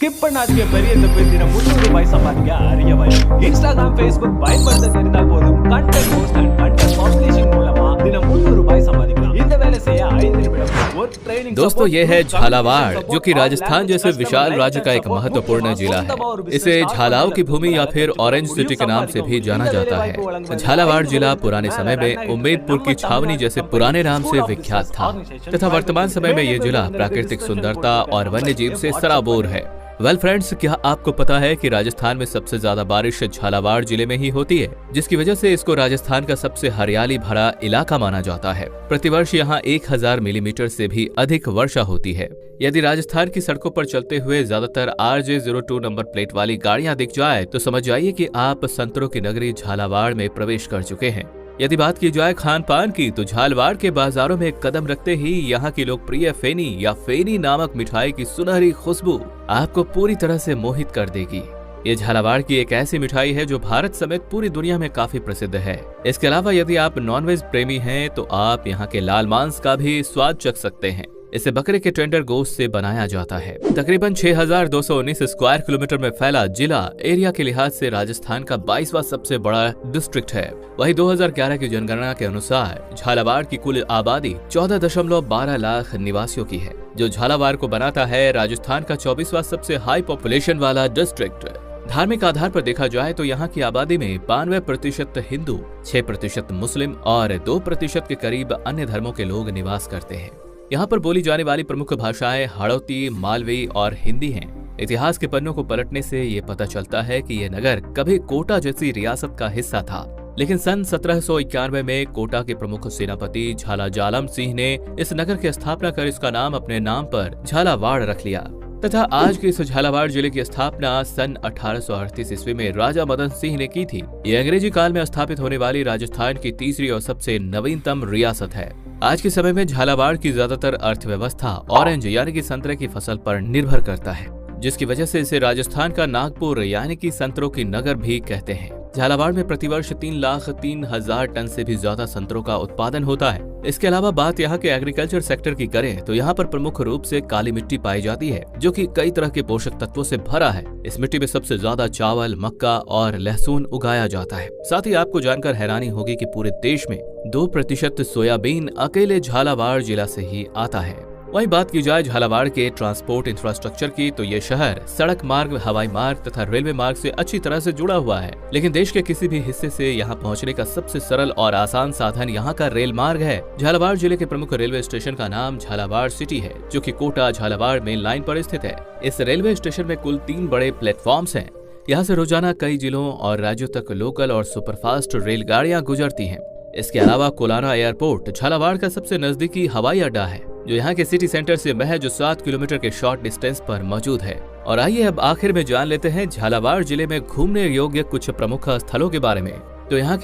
Skip பண்ணாதீங்க. பெரிய தப்பு. தினம் 300 ரூபாய் சம்பாதிக்க அரிய வழி. இன்ஸ்டாகிராம், ஃபேஸ்புக் பயன்படுத்த தெரிந்தால் போதும். Content post and content publishing மூலமா தினம் 300 ரூபாய் சம்பாதிக்கலாம். இந்த வேலை செய்ய 5 நிமிடம் ஒரு ट्रेनिंग। दोस्तों, ये है झालावाड़, जो कि राजस्थान जैसे विशाल राज्य का एक महत्वपूर्ण जिला है। इसे झालाव की भूमि या फिर ऑरेंज सिटी के नाम से भी जाना जाता है। झालावाड़ जिला पुराने समय में उम्मेदपुर की छावनी जैसे पुराने नाम से विख्यात था तथा वर्तमान समय में ये जिला प्राकृतिक सुंदरता और वन्य जीव से सराबोर है। वेल फ्रेंड्स, क्या आपको पता है कि राजस्थान में सबसे ज्यादा बारिश झालावाड़ जिले में ही होती है, जिसकी वजह से इसको राजस्थान का सबसे हरियाली भरा इलाका माना जाता है। प्रतिवर्ष यहाँ 1000 मिलीमीटर से भी अधिक वर्षा होती है। यदि राजस्थान की सड़कों पर चलते हुए ज्यादातर RJ02 नंबर प्लेट वाली गाड़ियां दिख जाए तो समझ जाइए कि आप संतरों की नगरी झालावाड़ में प्रवेश कर चुके हैं। यदि बात की जाए खान पान की तो झालावाड़ के बाजारों में कदम रखते ही यहाँ की लोकप्रिय फेनी या फेनी नामक मिठाई की सुनहरी खुशबू आपको पूरी तरह से मोहित कर देगी। ये झालावाड़ की एक ऐसी मिठाई है जो भारत समेत पूरी दुनिया में काफी प्रसिद्ध है। इसके अलावा यदि आप नॉनवेज प्रेमी हैं तो आप यहाँ के लाल मांस का भी स्वाद चख सकते हैं। इसे बकरे के टेंडर गोश्त से बनाया जाता है। तकरीबन 6219 स्क्वायर किलोमीटर में फैला जिला एरिया के लिहाज से राजस्थान का 22वां सबसे बड़ा डिस्ट्रिक्ट है। वहीं 2011 की जनगणना के अनुसार झालावाड़ की कुल आबादी 14.12 लाख निवासियों की है, जो झालावाड़ को बनाता है राजस्थान का 24वां सबसे हाई पॉपुलेशन वाला डिस्ट्रिक्ट। धार्मिक आधार पर देखा जाए तो यहाँ की आबादी में 92% हिंदू, 6% मुस्लिम और 2% के करीब अन्य धर्मों के लोग निवास करते हैं। यहाँ पर बोली जाने वाली प्रमुख भाषाएं हड़ौती, मालवी और हिंदी हैं। इतिहास के पन्नों को पलटने से ये पता चलता है कि यह नगर कभी कोटा जैसी रियासत का हिस्सा था, लेकिन सन 1791 में कोटा के प्रमुख सेनापति झाला जालम सिंह ने इस नगर की स्थापना कर इसका नाम अपने नाम पर झालावाड़ रख लिया तथा आज के इस झालावाड़ जिले की स्थापना सन 1838 ईस्वी में राजा मदन सिंह ने की थी। ये अंग्रेजी काल में स्थापित होने वाली राजस्थान की तीसरी और सबसे नवीनतम रियासत है। आज के समय में झालावाड़ की ज्यादातर अर्थव्यवस्था ऑरेंज यानी कि संतरे की फसल पर निर्भर करता है, जिसकी वजह से इसे राजस्थान का नागपुर यानी कि संतरों की नगर भी कहते हैं। झालावाड़ में प्रतिवर्ष 3,03,000 टन से भी ज्यादा संतरों का उत्पादन होता है। इसके अलावा बात यहाँ के एग्रीकल्चर सेक्टर की करें तो यहाँ पर प्रमुख रूप से काली मिट्टी पाई जाती है, जो कि कई तरह के पोषक तत्वों से भरा है। इस मिट्टी में सबसे ज्यादा चावल, मक्का और लहसुन उगाया जाता है। साथ ही आपको जानकर हैरानी होगी कि पूरे देश में 2% सोयाबीन अकेले झालावाड़ जिला से ही आता है। वहीं बात की जाए झालावाड़ के ट्रांसपोर्ट इंफ्रास्ट्रक्चर की तो ये शहर सड़क मार्ग, हवाई मार्ग तथा रेलवे मार्ग से अच्छी तरह से जुड़ा हुआ है, लेकिन देश के किसी भी हिस्से से यहाँ पहुँचने का सबसे सरल और आसान साधन यहाँ का रेल मार्ग है। झालावाड़ जिले के प्रमुख रेलवे स्टेशन का नाम झालावाड़ सिटी है, जो कि कोटा झालावाड़ मेन लाइन पर स्थित है। इस रेलवे स्टेशन में कुल 3 बड़े प्लेटफॉर्म्स हैं। यहाँ से रोजाना कई जिलों और राज्यों तक लोकल और सुपरफास्ट रेलगाड़ियाँ गुजरती हैं। इसके अलावा कोलाना एयरपोर्ट झालावाड़ का सबसे नजदीकी हवाई अड्डा है, जो यहाँ के सिटी सेंटर से महज 7 किलोमीटर के शॉर्ट डिस्टेंस पर मौजूद है। और आइए अब आखिर में जान लेते हैं झालावाड़ जिले में घूमने योग्य कुछ प्रमुख स्थलों के बारे में। तो यहाँ